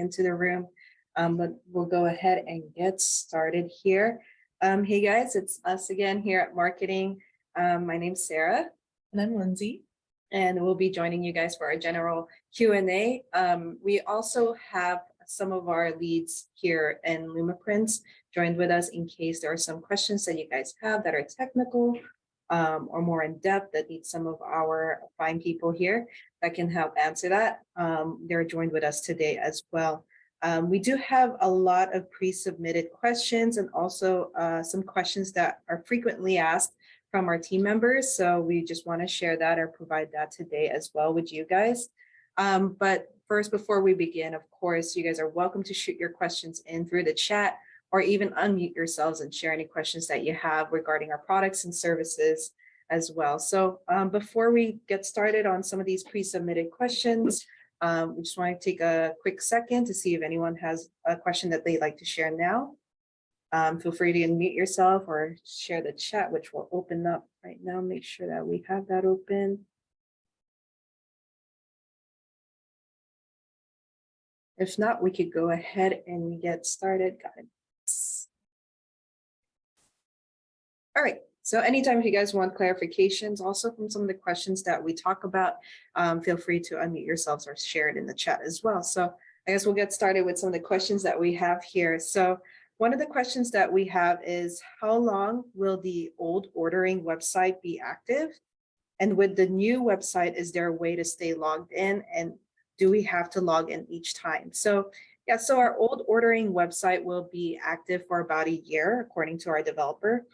into the room, but we'll go ahead and get started here. Hey guys, it's us again here at Marketing. My name's Sarah. And I'm Lindsay. And we'll be joining you guys for our general Q&A. We also have some of our leads here in Lumaprints joined with us in case there are some questions that you guys have that are technical or more in depth that need some of our fine people here that can help answer that. They're joined with us today as well. We do have a lot of pre-submitted questions and also some questions that are frequently asked from our team members. So we just want to share that or provide that today as well with you guys. But first, before we begin, of course, you guys are welcome to shoot your questions in through the chat or even unmute yourselves and share any questions that you have regarding our products and services as well. So before we get started on some of these pre-submitted questions, we just want to take a quick second to see if anyone has a question that they'd like to share now. Feel free to unmute yourself or share the chat, which will open up right now. Make sure that we have that open. If not, we could go ahead and get started, guys. All right. So anytime if you guys want clarifications also from some of the questions that we talk about, feel free to unmute yourselves or share it in the chat as well. So I guess we'll get started with some of the questions that we have here. So one of the questions that we have is, how long will the old ordering website be active? And with the new website, is there a way to stay logged in? And do we have to log in each time? So yeah, so our old ordering website will be active for about a year, according to our developer.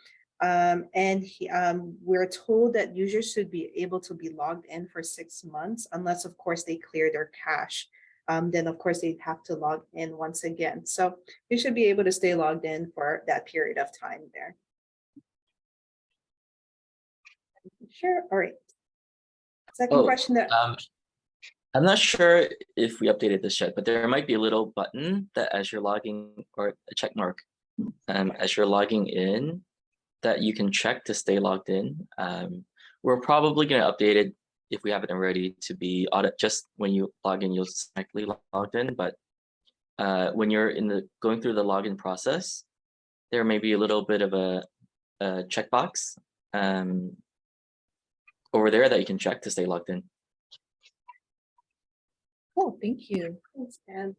We're told that users should be able to be logged in for 6 months, unless of course they clear their cache. Then of course they have to log in once again. So you should be able to stay logged in for that period of time there. Sure. All right. Second question that I'm not sure if we updated this yet, but there might be a little button that as you're logging, or a check mark, as you're logging in, that you can check to stay logged in. We're probably going to update it if we haven't already to be audit. Just when you log in, you'll automatically logged in. But when you're going through the login process, there may be a little bit of a checkbox over there that you can check to stay logged in. Cool, thank you. Thanks, Ken.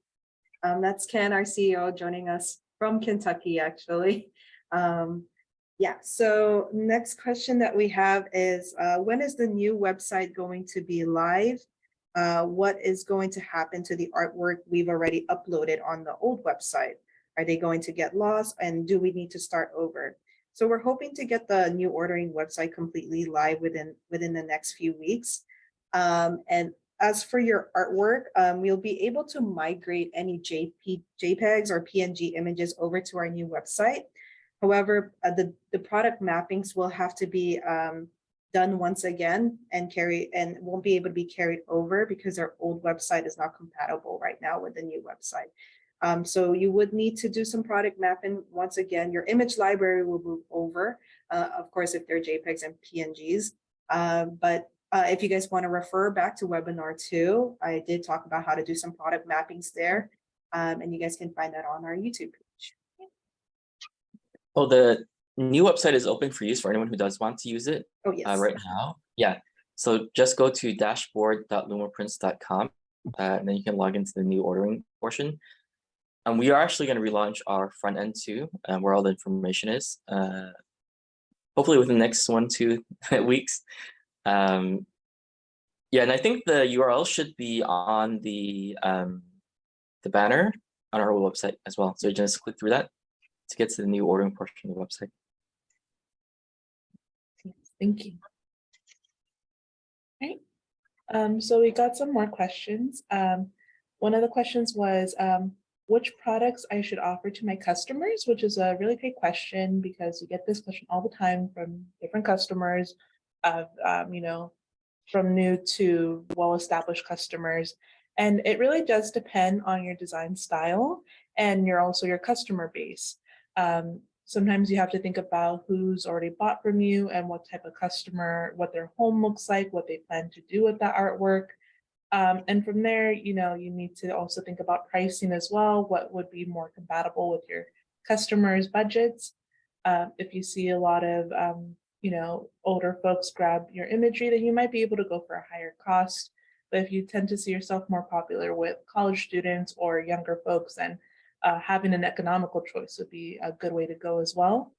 That's Ken, our CEO, joining us from Kentucky, actually. Yeah, so next question that we have is, when is the new website going to be live? What is going to happen to the artwork we've already uploaded on the old website? Are they going to get lost, and do we need to start over? So we're hoping to get the new ordering website completely live within the next few weeks. And as for your artwork, we'll be able to migrate any JPEGs or PNG images over to our new website. However, the product mappings will have to be done once again and won't be able to be carried over because our old website is not compatible right now with the new website. So you would need to do some product mapping once again. Your image library will move over, of course, if they're JPEGs and PNGs. But if you guys want to refer back to webinar 2, I did talk about how to do some product mappings there, and you guys can find that on our YouTube page. Oh, the new website is open for use for anyone who does want to use it. Oh, yes. Right now. Yeah. So just go to dashboard.lumaprints.com, and then you can log into the new ordering portion. And we are actually going to relaunch our front end too, where all the information is. Hopefully within the next 1-2 weeks. Yeah, and I think the URL should be on the banner on our website as well. So you just click through that to get to the new ordering portion of the website. Thank you. Okay. So we got some more questions. One of the questions was which products I should offer to my customers, which is a really great question because we get this question all the time from different customers of, from new to well-established customers. And it really does depend on your design style and your customer base. Sometimes you have to think about who's already bought from you and what type of customer, what their home looks like, what they plan to do with that artwork. And from there, you need to also think about pricing as well. What would be more compatible with your customers' budgets? If you see a lot of, older folks grab your imagery, then you might be able to go for a higher cost. But if you tend to see yourself more popular with college students or younger folks, then having an economical choice would be a good way to go as well.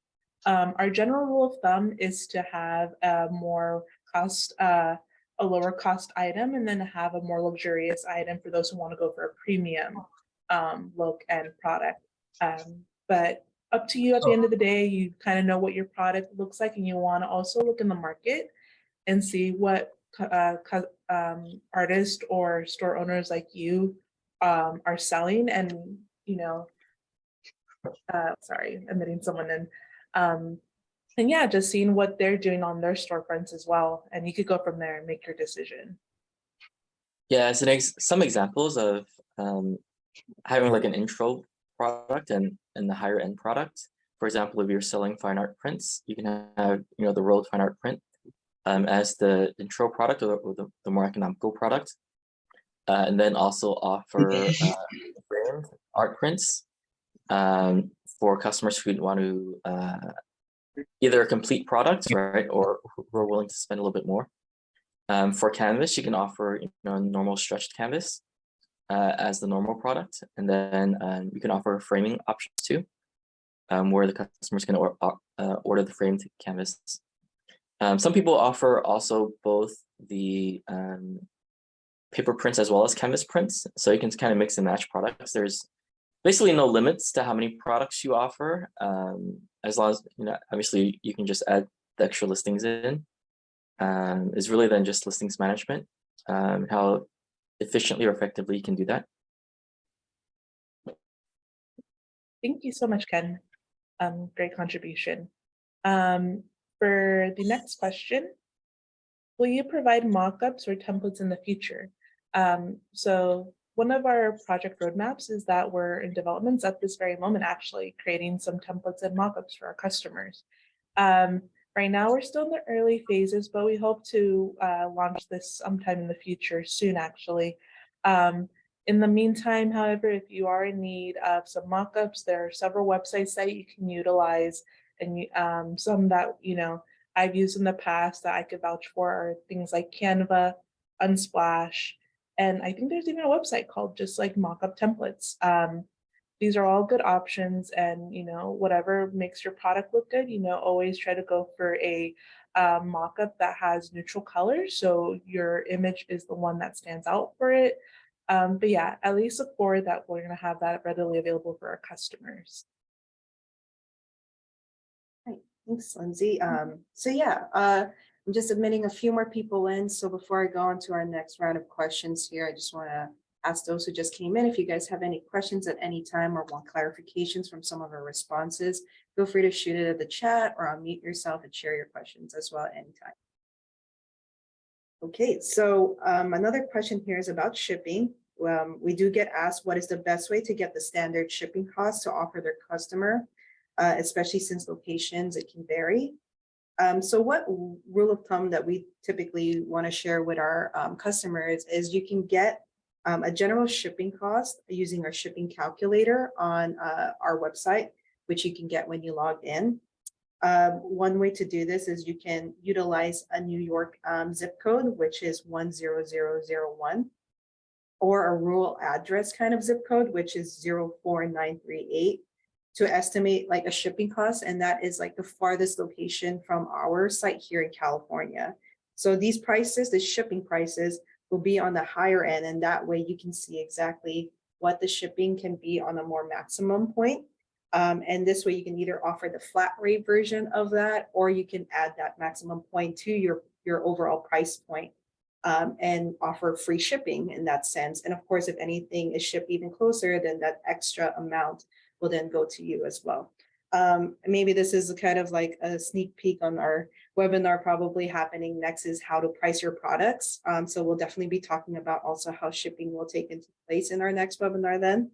Our general rule of thumb is to have a lower cost item, and then have a more luxurious item for those who want to go for a premium look and product. But up to you at the end of the day. You kind of know what your product looks like, and you want to also look in the market and see what artists or store owners like you are selling, and sorry, I'm admitting someone in. And yeah, just seeing what they're doing on their storefronts as well. And you could go from there and make your decision. Yeah, some examples of having like an intro product and the higher end product. For example, if you're selling fine art prints, you can have the rolled fine art print as the intro product, or the more economical product, and then also offer framed art prints for customers who want to either a complete product, right, or who are willing to spend a little bit more. For canvas, you can offer a normal stretched canvas as the normal product, and then you can offer framing options too, where the customer's going to order the framed canvas. Some people offer also both the paper prints as well as canvas prints, so you can kind of mix and match products. There's basically no limits to how many products you offer, as long as obviously you can just add the extra listings in. It's really then just listings management, how efficiently or effectively you can do that. Thank you so much, Ken. Great contribution. For the next question, will you provide mock-ups or templates in the future? So one of our project roadmaps is that we're in developments at this very moment, actually creating some templates and mock-ups for our customers. Right now, we're still in the early phases, but we hope to launch this sometime in the future, soon actually. In the meantime, however, if you are in need of some mock-ups, there are several websites that you can utilize, and some that I've used in the past that I could vouch for are things like Canva, Unsplash, and I think there's even a website called just like Mockup Templates. These are all good options, and whatever makes your product look good, always try to go for a mock-up that has neutral colors, so your image is the one that stands out for it. But yeah, at least look forward that we're going to have that readily available for our customers. Right. Thanks, Lindsay. So yeah, I'm just admitting a few more people in. So before I go on to our next round of questions here, I just want to ask those who just came in, if you guys have any questions at any time or want clarifications from some of our responses, feel free to shoot it at the chat or unmute yourself and share your questions as well anytime. Okay, so another question here is about shipping. We do get asked what is the best way to get the standard shipping costs to offer their customer, especially since locations, it can vary. So what rule of thumb that we typically want to share with our customers is you can get a general shipping cost using our shipping calculator on our website, which you can get when you log in. One way to do this is you can utilize a New York zip code, which is 10001, or a rural address kind of zip code, which is 04938, to estimate like a shipping cost. And that is like the farthest location from our site here in California. So these prices, the shipping prices, will be on the higher end, and that way you can see exactly what the shipping can be on a more maximum point. And this way you can either offer the flat rate version of that, or you can add that maximum point to your overall price point, and offer free shipping in that sense. And of course, if anything is shipped even closer, then that extra amount will then go to you as well. Maybe this is kind of like a sneak peek on our webinar probably happening next, is how to price your products. So we'll definitely be talking about also how shipping will take into place in our next webinar then.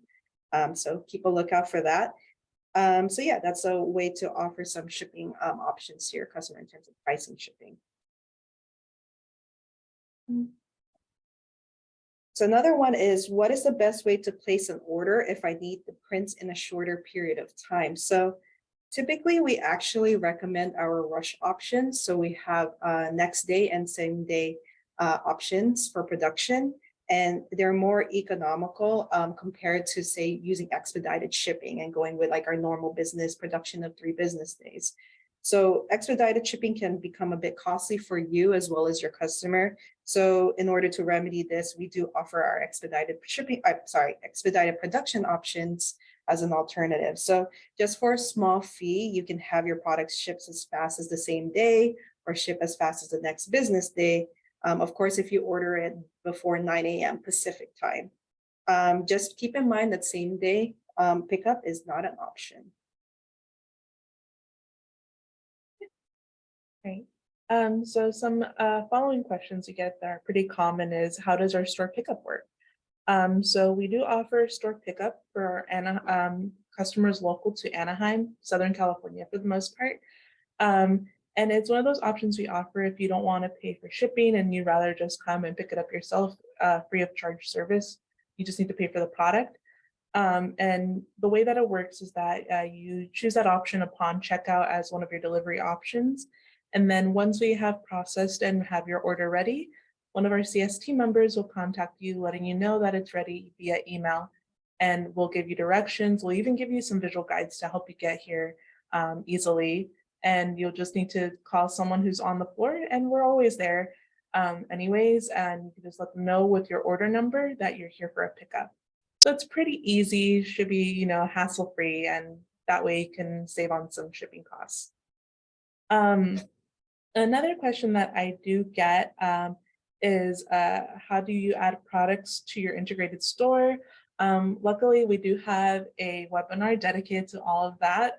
So keep a lookout for that. So yeah, that's a way to offer some shipping options to your customer in terms of pricing shipping. So another one is, what is the best way to place an order if I need the prints in a shorter period of time? So typically we actually recommend our rush options. So we have next day and same day options for production, and they're more economical compared to, say, using expedited shipping and going with like our normal business production of 3 business days. So expedited shipping can become a bit costly for you as well as your customer. So in order to remedy this, we do offer our expedited shipping, expedited production options as an alternative. So just for a small fee, you can have your products shipped as fast as the same day or ship as fast as the next business day. Of course, if you order it before 9 a.m. Pacific time. Just keep in mind that same day pickup is not an option. Right. So some following questions we get that are pretty common is, how does our store pickup work? So we do offer store pickup for our customers local to Anaheim, Southern California for the most part. And it's one of those options we offer if you don't want to pay for shipping and you'd rather just come and pick it up yourself, free of charge service. You just need to pay for the product. And the way that it works is that you choose that option upon checkout as one of your delivery options. And then once we have processed and have your order ready, one of our CST members will contact you, letting you know that it's ready via email. And we'll give you directions. We'll even give you some visual guides to help you get here easily. And you'll just need to call someone who's on the floor, and we're always there anyways. And you can just let them know with your order number that you're here for a pickup. So it's pretty easy, should be, hassle-free, and that way you can save on some shipping costs. Another question that I do get is how do you add products to your integrated store? Luckily, we do have a webinar dedicated to all of that.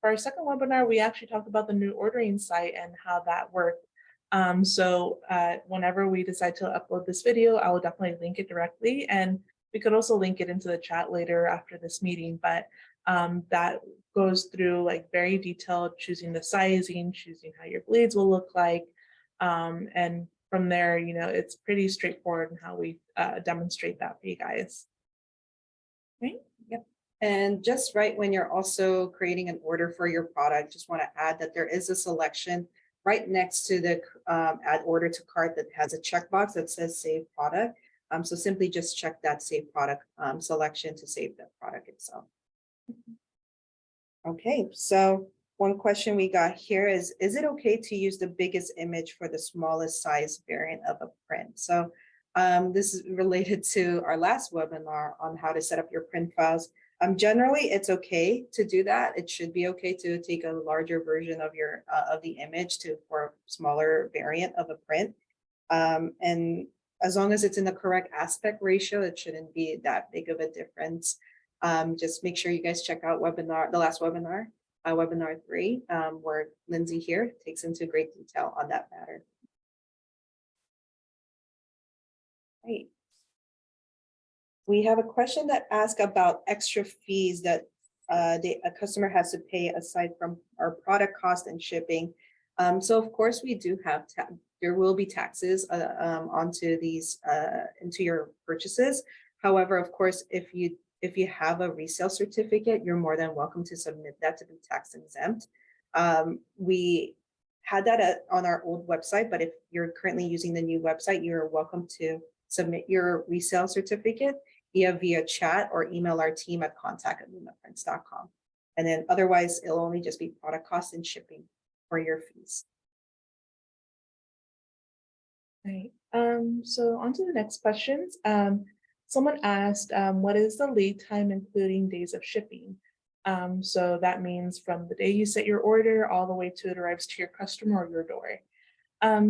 For our second webinar, we actually talked about the new ordering site and how that worked. So whenever we decide to upload this video, I will definitely link it directly, and we could also link it into the chat later after this meeting. But that goes through like very detailed, choosing the sizing, choosing how your blades will look like. And from there, it's pretty straightforward in how we demonstrate that for you guys. Right? Yep. And just right when you're also creating an order for your product, just want to add that there is a selection right next to the add order to cart that has a checkbox that says save product. So simply just check that save product selection to save the product itself. Okay, so one question we got here is it okay to use the biggest image for the smallest size variant of a print? So this is related to our last webinar on how to set up your print files. Generally, it's okay to do that. It should be okay to take a larger version of your of the image for a smaller variant of a print. And as long as it's in the correct aspect ratio, it shouldn't be that big of a difference. Just make sure you guys check out the last webinar, webinar 3, where Lindsay here takes into great detail on that matter. Right. We have a question that asks about extra fees that a customer has to pay aside from our product cost and shipping. So of course we do have, there will be taxes onto these, into your purchases. However, of course, if you have a resale certificate, you're more than welcome to submit that to be tax exempt. We had that on our old website, but if you're currently using the new website, you're welcome to submit your resale certificate via chat or email our team at contact@lumaprints.com. And then otherwise, it'll only just be product costs and shipping for your fees. Right. So on to the next questions. Someone asked, what is the lead time including days of shipping? So that means from the day you set your order all the way to it arrives to your customer or your door.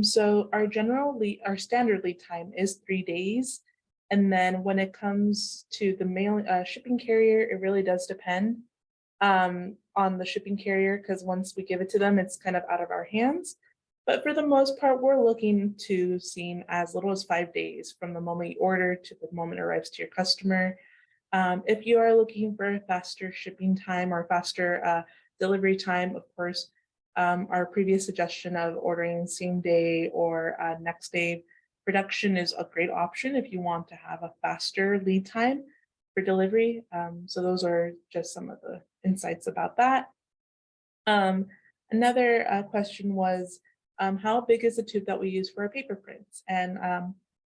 So our standard lead time is 3 days. And then when it comes to the shipping carrier, it really does depend on the shipping carrier, because once we give it to them, it's kind of out of our hands. But for the most part, we're looking to seeing as little as 5 days from the moment you order to the moment it arrives to your customer. If you are looking for a faster shipping time or faster delivery time, of course, our previous suggestion of ordering same day or next day production is a great option if you want to have a faster lead time for delivery. So those are just some of the insights about that. Another question was, how big is the tube that we use for our paper prints? And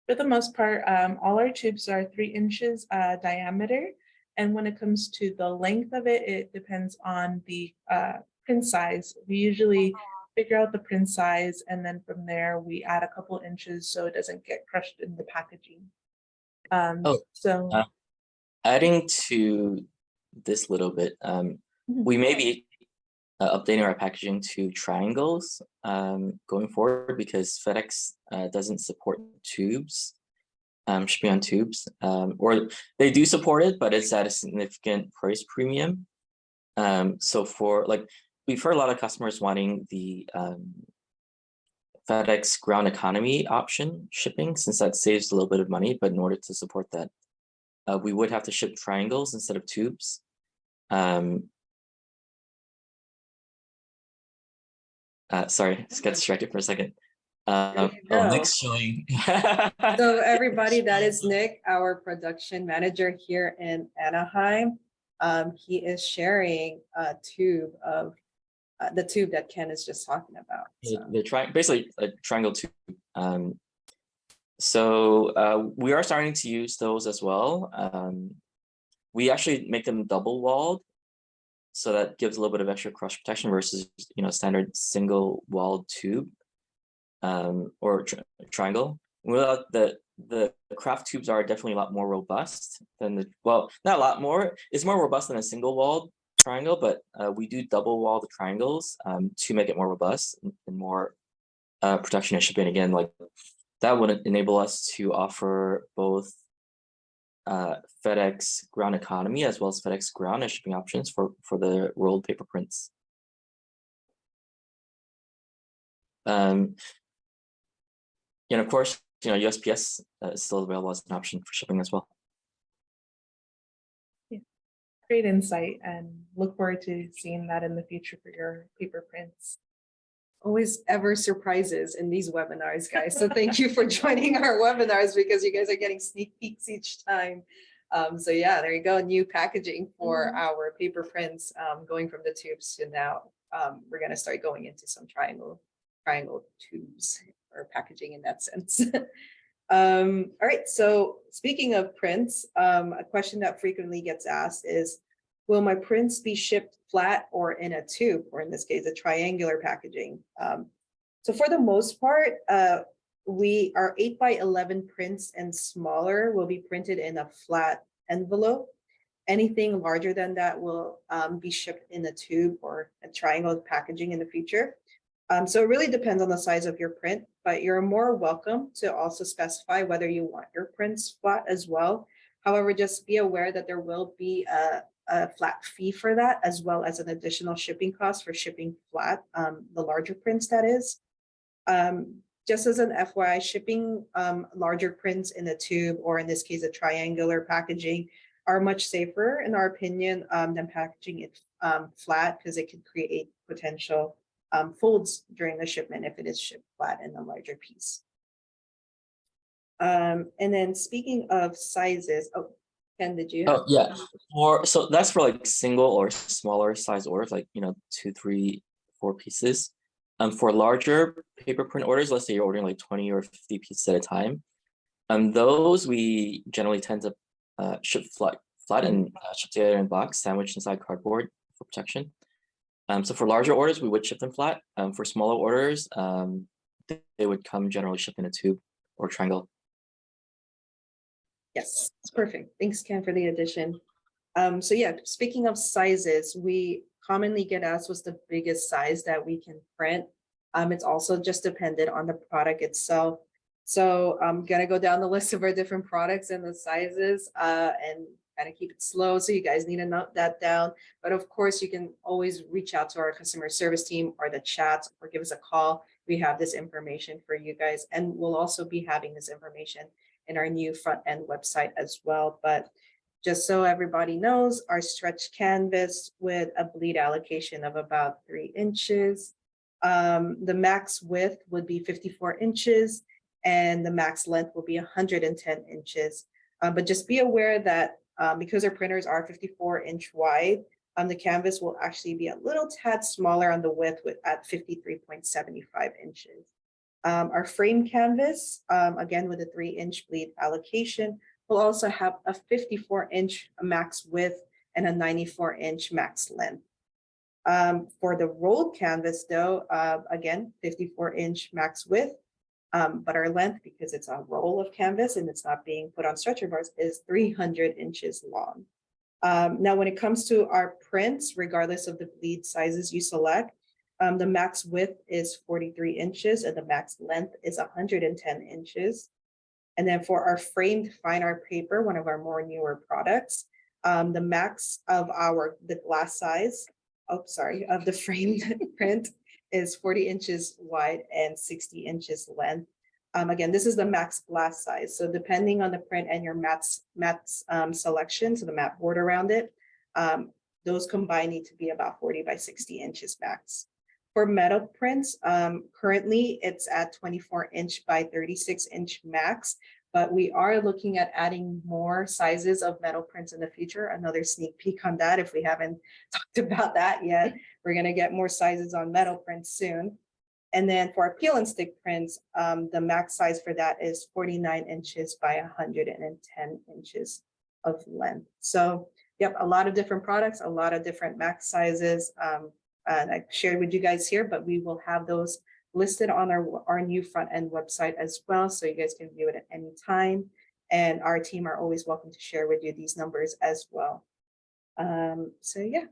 for the most part, all our tubes are 3 inches diameter. And when it comes to the length of it, it depends on the print size. We usually figure out the print size, and then from there we add a couple inches so it doesn't get crushed in the packaging. Adding to this little bit, we may be updating our packaging to triangles going forward, because FedEx doesn't support tubes, shipping on tubes, or they do support it, but it's at a significant price premium. So for like, we've heard a lot of customers wanting the FedEx ground economy option shipping, since that saves a little bit of money, but in order to support that, we would have to ship triangles instead of tubes. Sorry, just got distracted for a second. Nick's showing. So everybody, that is Nick, our production manager here in Anaheim. He is sharing a tube of the tube that Ken is just talking about. So. Basically a triangle tube. So we are starting to use those as well. We actually make them double walled, so that gives a little bit of extra crush protection versus standard single walled tube or triangle. Well, the craft tubes are definitely a lot more robust than not a lot more. It's more robust than a single walled triangle, but we do double wall the triangles to make it more robust and more protection and shipping. Again, like that would enable us to offer both FedEx ground economy as well as FedEx ground and shipping options for the rolled paper prints. And of course, USPS is still available as an option for shipping as well. Yeah. Great insight, and look forward to seeing that in the future for your paper prints. Always ever surprises in these webinars, guys. So thank you for joining our webinars, because you guys are getting sneak peeks each time. So yeah, there you go. New packaging for our paper prints, going from the tubes to now we're going to start going into some triangle tubes or packaging in that sense. All right. So speaking of prints, a question that frequently gets asked is, will my prints be shipped flat or in a tube, or in this case, a triangular packaging? So for the most part, our 8x11 prints and smaller will be printed in a flat envelope. Anything larger than that will be shipped in a tube or a triangle packaging in the future. So it really depends on the size of your print, but you're more welcome to also specify whether you want your prints flat as well. However, just be aware that there will be a flat fee for that, as well as an additional shipping cost for shipping flat, the larger prints, that is. Just as an FYI, shipping larger prints in a tube, or in this case, a triangular packaging, are much safer, in our opinion, than packaging it flat, because it can create potential folds during the shipment if it is shipped flat in a larger piece. And then speaking of sizes, Ken, did you? Oh yeah, so that's for like single or smaller size orders, like 2, 3, 4 pieces. For larger paper print orders, let's say you're ordering like 20 or 50 pieces at a time, those we generally tend to ship flat and ship together in a box, sandwiched inside cardboard for protection. So for larger orders, we would ship them flat. For smaller orders, they would come generally shipped in a tube or triangle. Yes, it's perfect. Thanks, Ken, for the addition. So yeah, speaking of sizes, we commonly get asked what's the biggest size that we can print. It's also just dependent on the product itself. So I'm gonna go down the list of our different products and the sizes and kind of keep it slow. So you guys need to note that down. But of course, you can always reach out to our customer service team or the chat, or give us a call. We have this information for you guys, and we'll also be having this information in our new front end website as well. But just so everybody knows, our stretch canvas with a bleed allocation of about 3 inches. The max width would be 54 inches, and the max length will be 110 inches. But just be aware that because our printers are 54-inch wide, the canvas will actually be a little tad smaller on the width at 53.75 inches. Our frame canvas, again with a 3-inch bleed allocation, will also have a 54-inch max width and a 94-inch max length. For the rolled canvas though, again, 54-inch max width, but our length, because it's a roll of canvas and it's not being put on stretcher bars, is 300 inches long. Now, when it comes to our prints, regardless of the bleed sizes you select, the max width is 43 inches and the max length is 110 inches. And then for our framed fine art paper, one of our more newer products, the max of the glass size, of the framed print is 40 inches wide and 60 inches length. Again, this is the max glass size. So depending on the print and your matte selection, so the matte board around it, those combined need to be about 40 by 60 inches max. For metal prints, currently it's at 24-inch by 36-inch max, but we are looking at adding more sizes of metal prints in the future. Another sneak peek on that, if we haven't talked about that yet. We're gonna get more sizes on metal prints soon. And then for our peel and stick prints, the max size for that is 49 inches by 110 inches of length. So yep, a lot of different products, a lot of different max sizes. And I shared with you guys here, but we will have those listed on our new front end website as well. So you guys can view it at any time. And our team are always welcome to share with you these numbers as well. So yeah.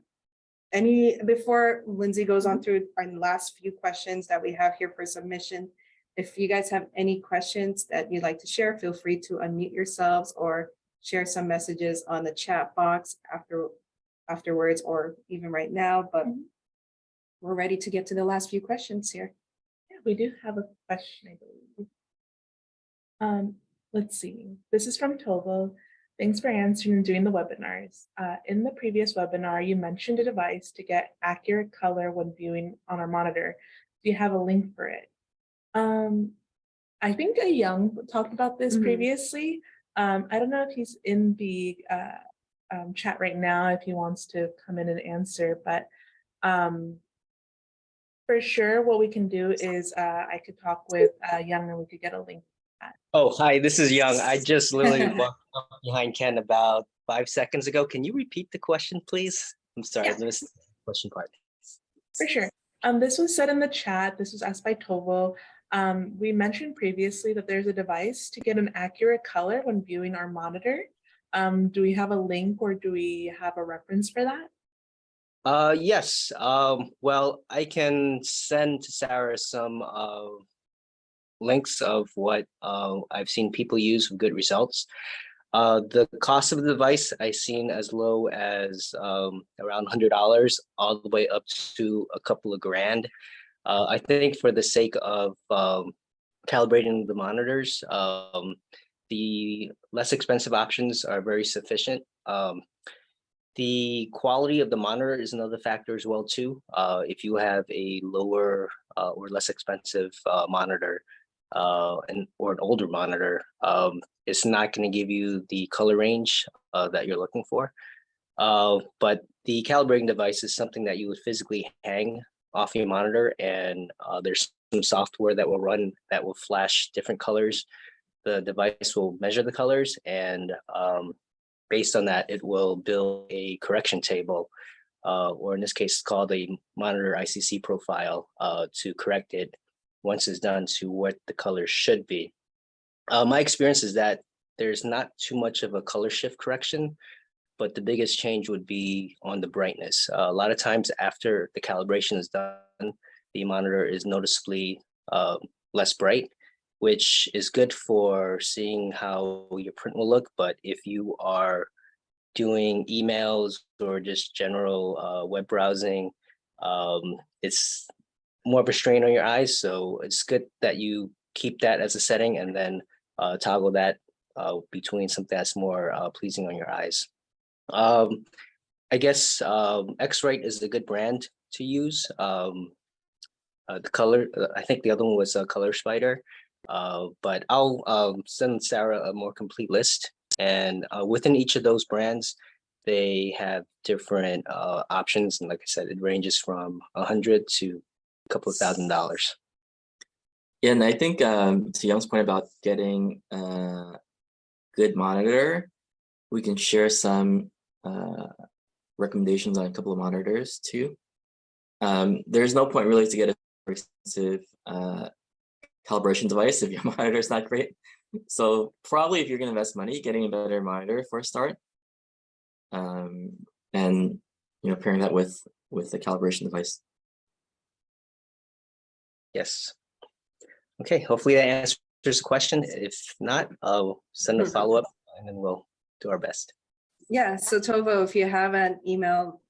Before Lindsay goes on through our last few questions that we have here for submission, if you guys have any questions that you'd like to share, feel free to unmute yourselves or share some messages on the chat box afterwards or even right now, but we're ready to get to the last few questions here. Yeah, we do have a question, I believe. Let's see. This is from Tovo. Thanks for answering and doing the webinars. In the previous webinar, you mentioned a device to get accurate color when viewing on our monitor. Do you have a link for it? I think a Young talked about this previously. I don't know if he's in the chat right now, if he wants to come in and answer, but for sure, what we can do is I could talk with Young and we could get a link. Oh, hi, this is Young. I just literally walked up behind Ken about 5 seconds ago. Can you repeat the question, please? I'm sorry, I missed the question part. For sure. This was said in the chat. This was asked by Tovo. We mentioned previously that there's a device to get an accurate color when viewing our monitor. Do we have a link or do we have a reference for that? Yes. Well, I can send to Sarah some links of what I've seen people use with good results. The cost of the device I've seen as low as around $100 all the way up to a couple of grand. I think for the sake of calibrating the monitors, the less expensive options are very sufficient. The quality of the monitor is another factor as well too. If you have a lower or less expensive monitor or an older monitor, it's not going to give you the color range that you're looking for. But the calibrating device is something that you would physically hang off your monitor, and there's some software that will run that will flash different colors. The device will measure the colors, and based on that, it will build a correction table, or in this case, it's called a monitor ICC profile to correct it once it's done to what the color should be. My experience is that there's not too much of a color shift correction, but the biggest change would be on the brightness. A lot of times after the calibration is done, the monitor is noticeably less bright, which is good for seeing how your print will look. But if you are doing emails or just general web browsing, it's more of a strain on your eyes. So it's good that you keep that as a setting and then toggle that between something that's more pleasing on your eyes. I guess X-Rite is a good brand to use. The color, I think the other one was Color Spider. But I'll send Sarah a more complete list. And within each of those brands, they have different options. And like I said, it ranges from 100 to a couple of $1,000s. Yeah, and I think to Young's point about getting a good monitor, we can share some recommendations on a couple of monitors too. There's no point really to get a very expensive calibration device if your monitor is not great. So probably if you're going to invest money, getting a better monitor for a start, and pairing that with the calibration device. Yes. Okay, hopefully that answers the question. If not, I'll send a follow-up and then we'll do our best. Yeah, so Tovo, if you have an email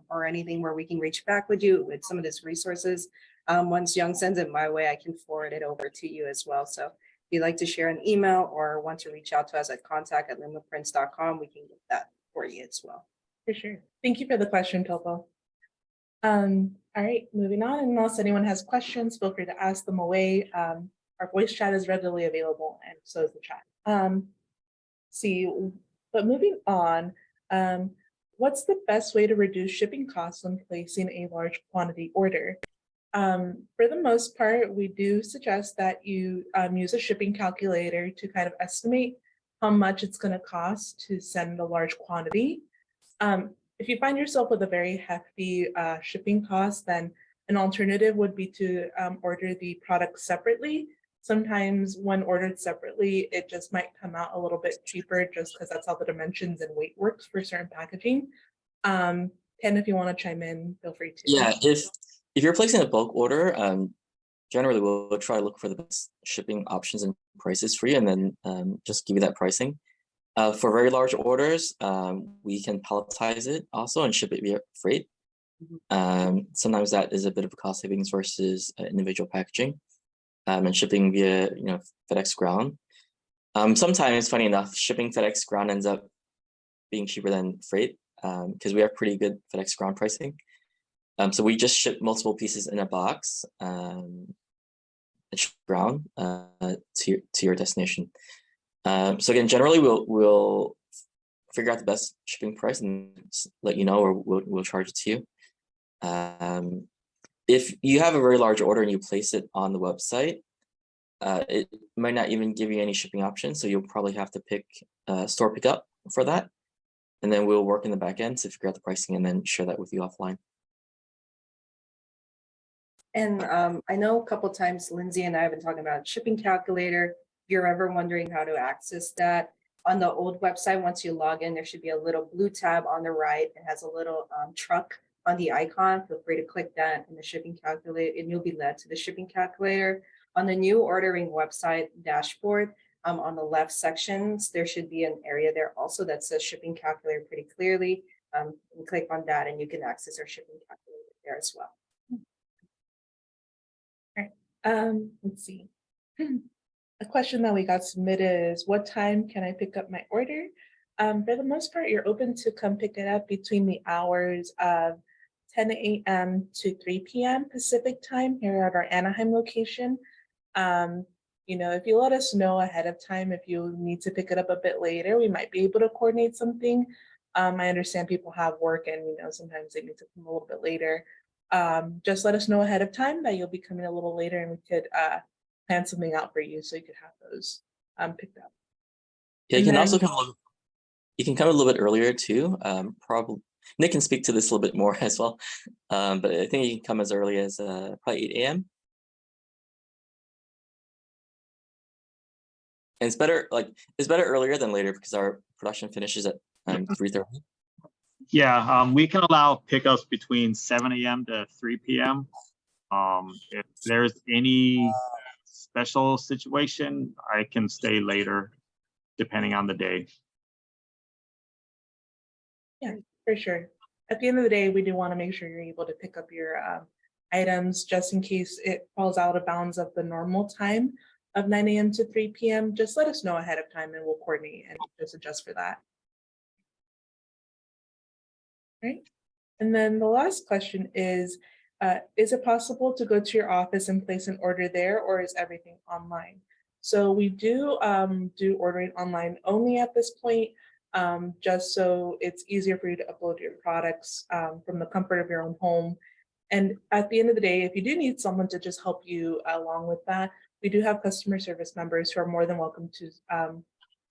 or anything where we can reach back with you with some of these resources, once Young sends it my way, I can forward it over to you as well. So if you'd like to share an email or want to reach out to us at contact@lumaprints.com, we can get that for you as well. For sure. Thank you for the question, Topo. All right, moving on. Unless anyone has questions, feel free to ask them away. Our voice chat is readily available, and so is the chat. But moving on, what's the best way to reduce shipping costs when placing a large quantity order? For the most part, we do suggest that you use a shipping calculator to kind of estimate how much it's going to cost to send a large quantity. If you find yourself with a very hefty shipping cost, then an alternative would be to order the product separately. Sometimes when ordered separately, it just might come out a little bit cheaper just because that's how the dimensions and weight works for certain packaging. Ken, if you want to chime in, feel free to. Yeah, if you're placing a bulk order, generally we'll try to look for the best shipping options and prices for you, and then just give you that pricing. For very large orders, we can palletize it also and ship it via freight. Sometimes that is a bit of a cost savings versus individual packaging, and shipping via FedEx Ground. Sometimes, funny enough, shipping FedEx Ground ends up being cheaper than freight because we have pretty good FedEx Ground pricing. So we just ship multiple pieces in a box and ship ground to your destination. So again, generally we'll figure out the best shipping price and let you know, or we'll charge it to you. If you have a very large order and you place it on the website, it might not even give you any shipping options. So you'll probably have to pick store pickup for that. And then we'll work in the back end to figure out the pricing and then share that with you offline. And I know a couple of times Lindsay and I have been talking about shipping calculator. If you're ever wondering how to access that, on the old website, once you log in, there should be a little blue tab on the right. It has a little truck on the icon. Feel free to click that in the shipping calculator and you'll be led to the shipping calculator. On the new ordering website dashboard, on the left sections, there should be an area there also that says shipping calculator pretty clearly. You click on that and you can access our shipping calculator there as well. Let's see. A question that we got submitted is, what time can I pick up my order? For the most part, you're open to come pick it up between the hours of 10 a.m. to 3 p.m. Pacific time here at our Anaheim location. If you let us know ahead of time, if you need to pick it up a bit later, we might be able to coordinate something. I understand people have work and, sometimes they need to come a little bit later. Just let us know ahead of time that you'll be coming a little later and we could plan something out for you so you could have those picked up. Yeah, you can also come. You can come a little bit earlier too. Probably Nick can speak to this a little bit more as well. But I think you can come as early as probably 8 a.m. And it's better earlier than later because our production finishes at 3:30. Yeah, we can allow pickups between 7 a.m. to 3 p.m. If there's any special situation, I can stay later, depending on the day. Yeah, for sure. At the end of the day, we do want to make sure you're able to pick up your items just in case it falls out of bounds of the normal time of 9 a.m. to 3 p.m. Just let us know ahead of time and we'll coordinate and just adjust for that. Right. And then the last question is it possible to go to your office and place an order there, or is everything online? So we do ordering online only at this point, just so it's easier for you to upload your products from the comfort of your own home. And at the end of the day, if you do need someone to just help you along with that, we do have customer service members who are more than welcome to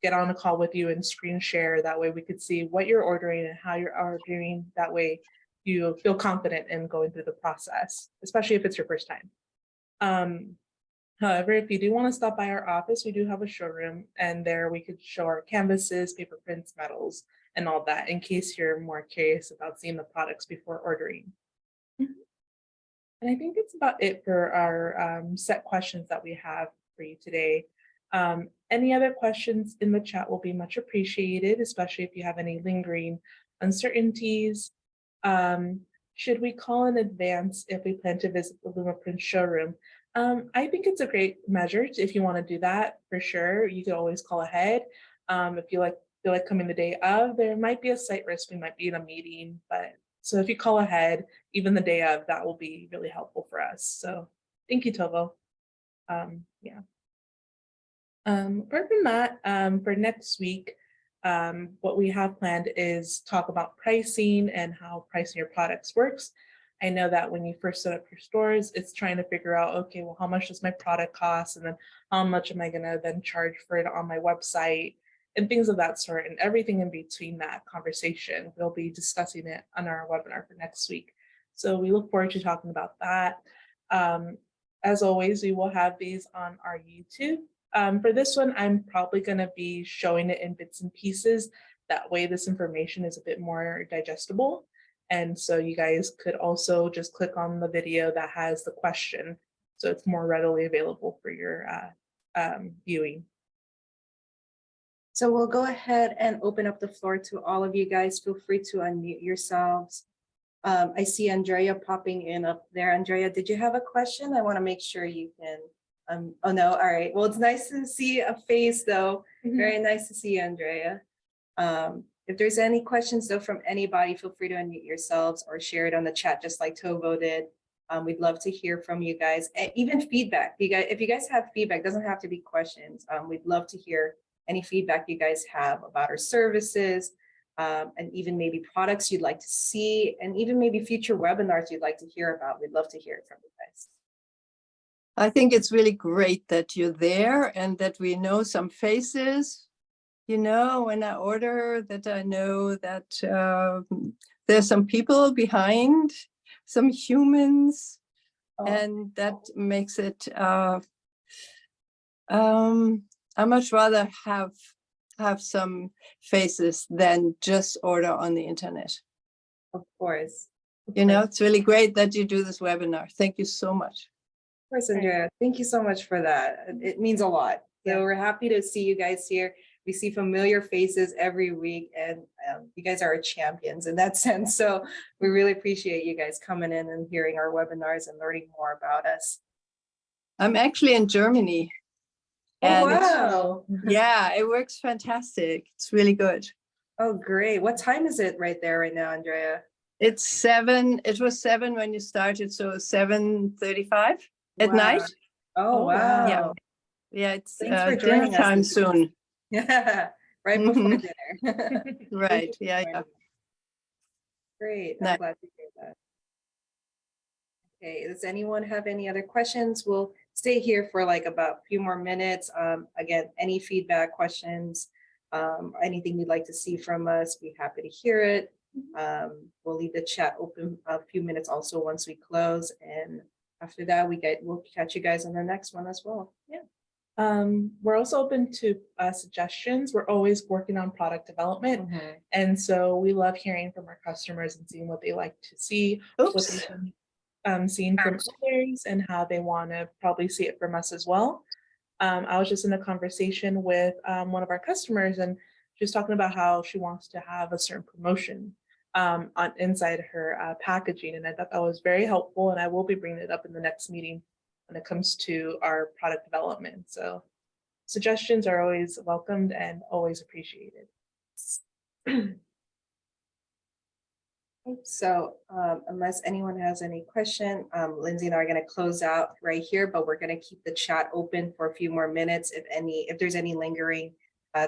get on a call with you and screen share. That way we could see what you're ordering and how you're ordering. That way you feel confident in going through the process, especially if it's your first time. However, if you do want to stop by our office, we do have a showroom, and there we could show our canvases, paper prints, metals, and all that in case you're more curious about seeing the products before ordering. And I think that's about it for our set questions that we have for you today. Any other questions in the chat will be much appreciated, especially if you have any lingering uncertainties. Should we call in advance if we plan to visit the Lumaprints showroom? I think it's a great measure if you want to do that, for sure. You could always call ahead. If you feel like coming the day of, there might be a slight risk we might be in a meeting, but so if you call ahead, even the day of, that will be really helpful for us. So thank you, Tovo. Yeah. Apart from that, for next week, what we have planned is talk about pricing and how pricing your products works. I know that when you first set up your stores, it's trying to figure out, okay, well, how much does my product cost? And then how much am I gonna then charge for it on my website and things of that sort, and everything in between that conversation. We'll be discussing it on our webinar for next week. So we look forward to talking about that. As always, we will have these on our YouTube. For this one, I'm probably gonna be showing it in bits and pieces. That way this information is a bit more digestible. And so you guys could also just click on the video that has the question, so it's more readily available for your viewing. So we'll go ahead and open up the floor to all of you guys. Feel free to unmute yourselves. I see Andrea popping in up there. Andrea, did you have a question? I want to make sure you can. Oh no, all right. Well, it's nice to see a face though. Very nice to see you, Andrea. If there's any questions though from anybody, feel free to unmute yourselves or share it on the chat just like Tovo did. We'd love to hear from you guys, and even feedback. If you guys have feedback, doesn't have to be questions. We'd love to hear any feedback you guys have about our services, and even maybe products you'd like to see, and even maybe future webinars you'd like to hear about. We'd love to hear it from you guys. I think it's really great that you're there and that we know some faces. You know, when I order, that I know that there's some people behind, some humans, and that makes it, I much rather have some faces than just order on the internet. Of course. You know, it's really great that you do this webinar. Thank you so much. Of course, Andrea. Thank you so much for that. It means a lot. So we're happy to see you guys here. We see familiar faces every week, and you guys are our champions in that sense. So we really appreciate you guys coming in and hearing our webinars and learning more about us. I'm actually in Germany. Oh, And wow. yeah, it works fantastic. It's really good. Oh, great. What time is it right there right now, Andrea? It's 7. It was 7 when you started, so 7:35 at Wow. night. Oh, wow. Yeah. Yeah, it's Thanks for dinner joining us time this week. soon. Yeah, right before dinner. Right. Yeah, yeah. Great. I'm Nice. glad to hear that. Okay, does anyone have any other questions? We'll stay here for like about a few more minutes. Again, any feedback, questions, anything you'd like to see from us, be happy to hear it. We'll leave the chat open a few minutes also once we close, and after that we'll catch you guys on the next one as well. Yeah. We're also open to suggestions. We're always working on product development. And so we love hearing from our customers and seeing what they like to see, what Oops. they've seen from others, and how they want to probably see it from us as well. I was just in a conversation with one of our customers, and she was talking about how she wants to have a certain promotion on inside her packaging. And I thought that was very helpful, and I will be bringing it up in the next meeting when it comes to our product development. So suggestions are always welcomed and always appreciated. So unless anyone has any question, Lindsay and I are going to close out right here, but we're going to keep the chat open for a few more minutes. If there's any lingering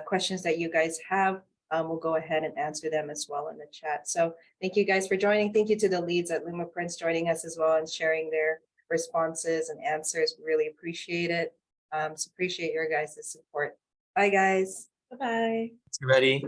questions that you guys have, we'll go ahead and answer them as well in the chat. So thank you guys for joining. Thank you to the leads at Lumaprints joining us as well and sharing their responses and answers. We really appreciate it. So appreciate your guys' support. Bye, guys. Bye-bye. You ready?